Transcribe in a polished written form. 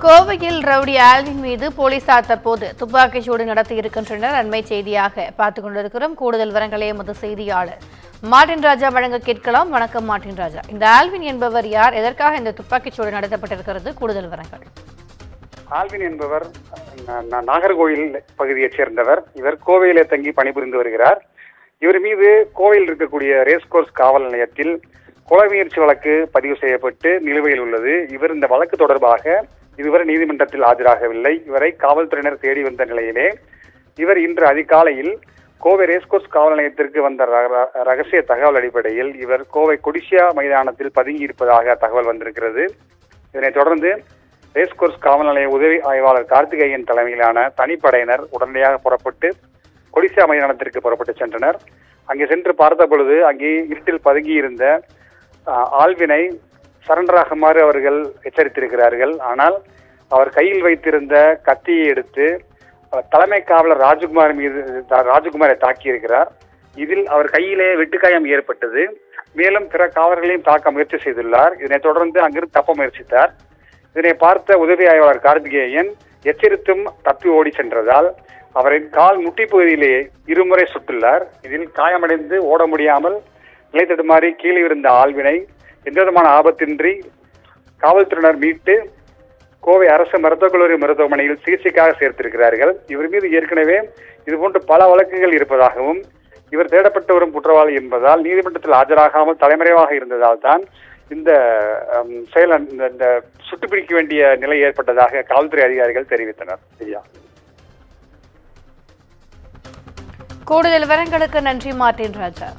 கோவையில் rowdy Alvin மீது போலீசார் தற்போது துப்பாக்கிச்சூடு நடத்தியிருக்கின்றனர். அண்மை செய்தியாக பார்த்துக் கொண்டிருக்கிறோம். கூடுதல் விவரங்களை எமது செய்தியாளர் மார்ட்டின் ராஜா வழங்க கேட்கலாம். வணக்கம் மார்ட்டின் ராஜா. இந்த ஆல்வின் என்பவர் யார்? எதற்காக இந்த துப்பாக்கிச்சூடு நடத்தப்பட்டிருக்கிறது? கூடுதல் விவரங்கள். ஆல்வின் என்பவர் நாகர்கோவில் பகுதியைச் சேர்ந்தவர். இவர் கோவையிலே தங்கி பணிபுரிந்து வருகிறார். இவர் மீது கோவையில் இருக்கக்கூடிய ரேஸ்கோர்ஸ் காவல் நிலையத்தில் கொலை முயற்சி வழக்கு பதிவு செய்யப்பட்டு நிலுவையில் உள்ளது. இவர் இந்த வழக்கு தொடர்பாக இதுவரை நீதிமன்றத்தில் ஆஜராகவில்லை. இவரை காவல்துறையினர் தேடி வந்த நிலையிலே இவர் இன்று அதிகாலையில் கோவை ரேஸ்கோர்ஸ் காவல் நிலையத்திற்கு வந்த ரகசிய தகவல் அடிப்படையில் இவர் கோவை கொடிசியா மைதானத்தில் பதுங்கி இருப்பதாக தகவல் வந்திருக்கிறது. இதனைத் தொடர்ந்து ரேஸ்கோர்ஸ் காவல் நிலைய உதவி ஆய்வாளர் கார்த்திகேயன் தலைமையிலான தனிப்படையினர் உடனடியாக புறப்பட்டு கொடிசியா மைதானத்திற்கு புறப்பட்டு சென்றனர். அங்கே சென்று பார்த்த பொழுது அங்கே இருட்டில் பதுங்கி இருந்த ஆல்வினை சரண்டராகுமாறு அவர்கள் எச்சரித்திருக்கிறார்கள். ஆனால் அவர் கையில் வைத்திருந்த கத்தியை எடுத்து தலைமை காவலர் ராஜகுமாரை தாக்கியிருக்கிறார். இதில் அவர் கையிலே வெட்டுக்காயம் ஏற்பட்டது. மேலும் பிற காவலர்களையும் தாக்க முயற்சி செய்துள்ளார். இதனைத் தொடர்ந்து அங்கிருந்து தப்ப முயற்சித்தார். இதனை பார்த்த உதவி ஆய்வாளர் கார்த்திகேயன் எச்சரித்தும் தப்பி ஓடி சென்றதால் அவரின் கால் முட்டி பகுதியிலே இருமுறை சுட்டுள்ளார். இதில் காயமடைந்து ஓட முடியாமல் நிலை தடுமாறி கீழே இருந்த ஆல்வினை எந்தவிதமான ஆபத்தின்றி காவல்துறையினர் மீட்டு கோவை அரசு மருத்துவக் கல்லூரி மருத்துவமனையில் சிகிச்சைக்காக சேர்த்திருக்கிறார்கள். இவர் மீது ஏற்கனவே இதுபோன்று பல வழக்குகள் இருப்பதாகவும் இவர் தேடப்பட்டு வரும் குற்றவாளி என்பதால் நீதிமன்றத்தில் ஆஜராகாமல் தலைமறைவாக இருந்ததால் தான் இந்த செயல் இந்த சுட்டுப்பிடிக்க வேண்டிய நிலை ஏற்பட்டதாக காவல்துறை அதிகாரிகள் தெரிவித்தனர். சரியா? கூடுதல் விவரங்களுக்கு நன்றி மார்ட்டின் ராஜா.